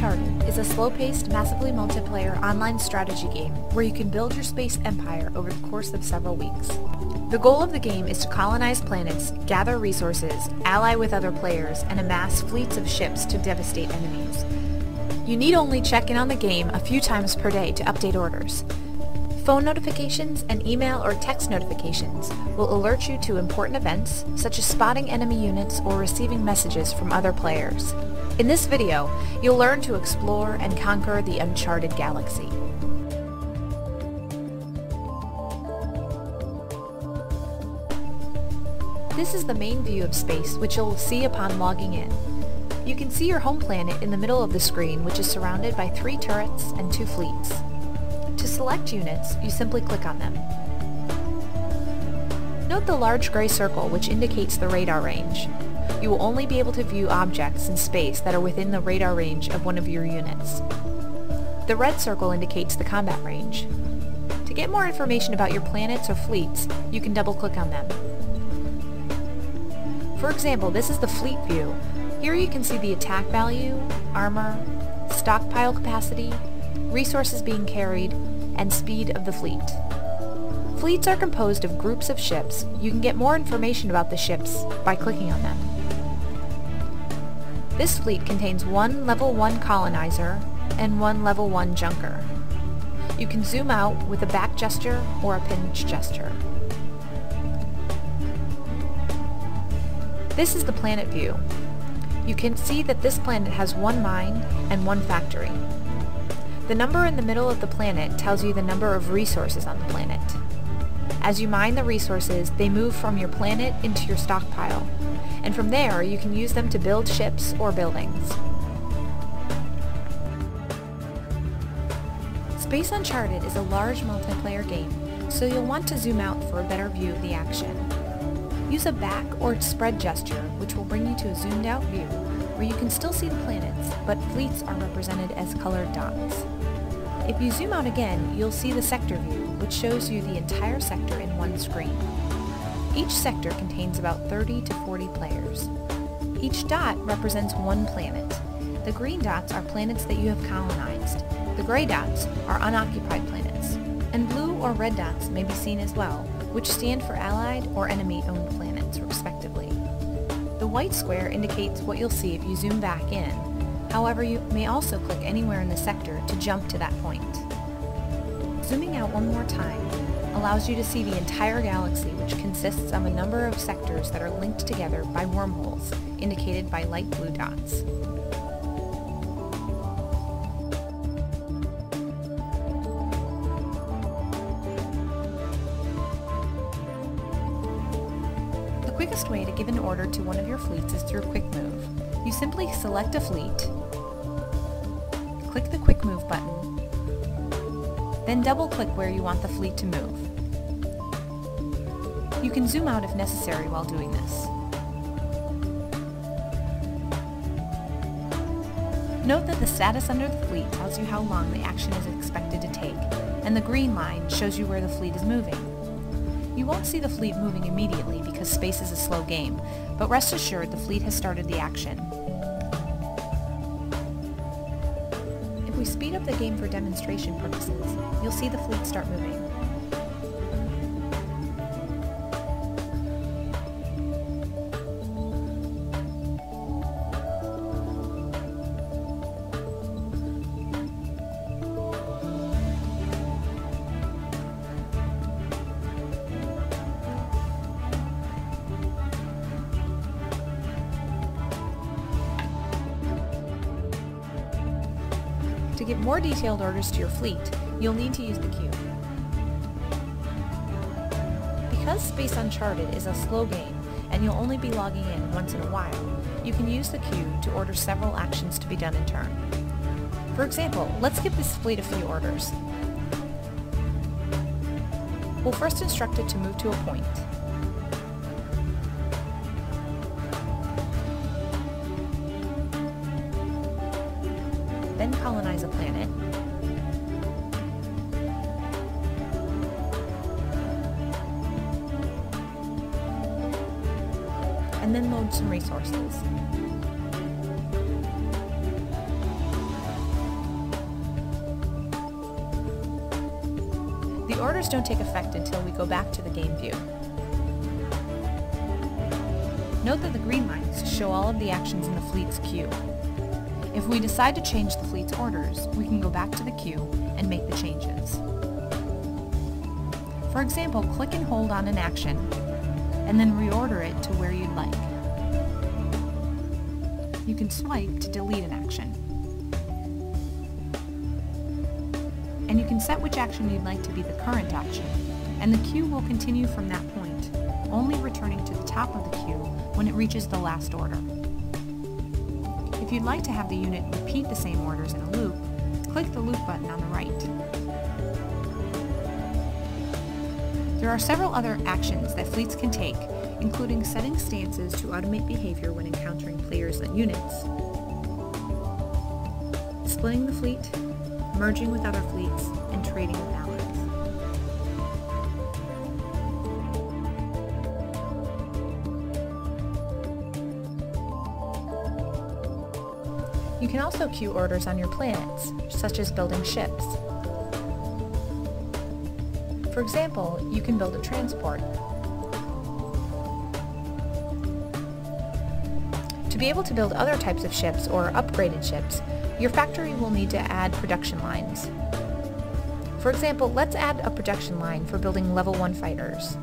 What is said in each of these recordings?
Uncharted is a slow-paced, massively multiplayer online strategy game where you can build your space empire over the course of several weeks. The goal of the game is to colonize planets, gather resources, ally with other players, and amass fleets of ships to devastate enemies. You need only check in on the game a few times per day to update orders. Phone notifications and email or text notifications will alert you to important events, such as spotting enemy units or receiving messages from other players. In this video, you'll learn to explore and conquer the Uncharted galaxy. This is the main view of space, which you'll see upon logging in. You can see your home planet in the middle of the screen, which is surrounded by 3 turrets and 2 fleets. To select units, you simply click on them. Note the large gray circle, which indicates the radar range. You will only be able to view objects in space that are within the radar range of one of your units. The red circle indicates the combat range. To get more information about your planets or fleets, you can double-click on them. For example, this is the fleet view. Here you can see the attack value, armor, stockpile capacity, resources being carried, and speed of the fleet. Fleets are composed of groups of ships. You can get more information about the ships by clicking on them. This fleet contains 1 level 1 colonizer and 1 level 1 junker. You can zoom out with a back gesture or a pinch gesture. This is the planet view. You can see that this planet has 1 mine and 1 factory. The number in the middle of the planet tells you the number of resources on the planet. As you mine the resources, they move from your planet into your stockpile, and from there you can use them to build ships or buildings. Space Uncharted is a large multiplayer game, so you'll want to zoom out for a better view of the action. Use a back or spread gesture, which will bring you to a zoomed out view where you can still see the planets, but fleets are represented as colored dots. If you zoom out again, you'll see the sector view, which shows you the entire sector in one screen. Each sector contains about 30 to 40 players. Each dot represents 1 planet. The green dots are planets that you have colonized. The gray dots are unoccupied planets. And blue or red dots may be seen as well, which stand for allied or enemy-owned planets, respectively. The white square indicates what you'll see if you zoom back in. However, you may also click anywhere in the sector to jump to that point. Zooming out one more time allows you to see the entire galaxy, which consists of a number of sectors that are linked together by wormholes, indicated by light blue dots. The quickest way to give an order to one of your fleets is through Quick Move. You simply select a fleet, click the Quick Move button, then double-click where you want the fleet to move. You can zoom out if necessary while doing this. Note that the status under the fleet tells you how long the action is expected to take, and the green line shows you where the fleet is moving. You won't see the fleet moving immediately because space is a slow game, but rest assured the fleet has started the action. If we speed up the game for demonstration purposes, you'll see the fleet start moving. To give more detailed orders to your fleet, you'll need to use the queue. Because Space Uncharted is a slow game, and you'll only be logging in once in a while, you can use the queue to order several actions to be done in turn. For example, let's give this fleet a few orders. We'll first instruct it to move to a point. Then colonize a planet. And then load some resources. The orders don't take effect until we go back to the game view. Note that the green lines show all of the actions in the fleet's queue. If we decide to change the fleet's orders, we can go back to the queue and make the changes. For example, click and hold on an action, and then reorder it to where you'd like. You can swipe to delete an action. And you can set which action you'd like to be the current action, and the queue will continue from that point, only returning to the top of the queue when it reaches the last order. If you'd like to have the unit repeat the same orders in a loop, click the loop button on the right. There are several other actions that fleets can take, including setting stances to automate behavior when encountering players and units, splitting the fleet, merging with other fleets, and trading with allies. You can also queue orders on your planets, such as building ships. For example, you can build a transport. To be able to build other types of ships or upgraded ships, your factory will need to add production lines. For example, let's add a production line for building level 1 fighters.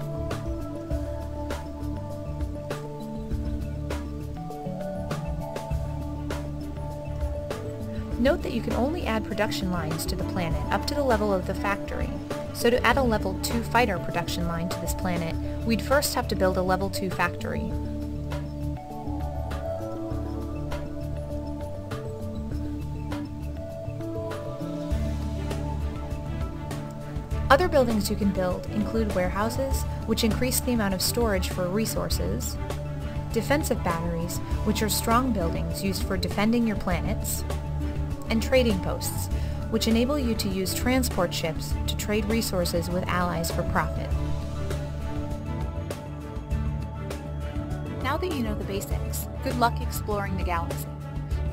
Note that you can only add production lines to the planet up to the level of the factory. So to add a level 2 fighter production line to this planet, we'd first have to build a level 2 factory. Other buildings you can build include warehouses, which increase the amount of storage for resources, defensive batteries, which are strong buildings used for defending your planets, and trading posts, which enable you to use transport ships to trade resources with allies for profit. Now that you know the basics, good luck exploring the galaxy.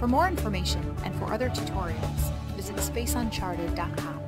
For more information and for other tutorials, visit spaceuncharted.com.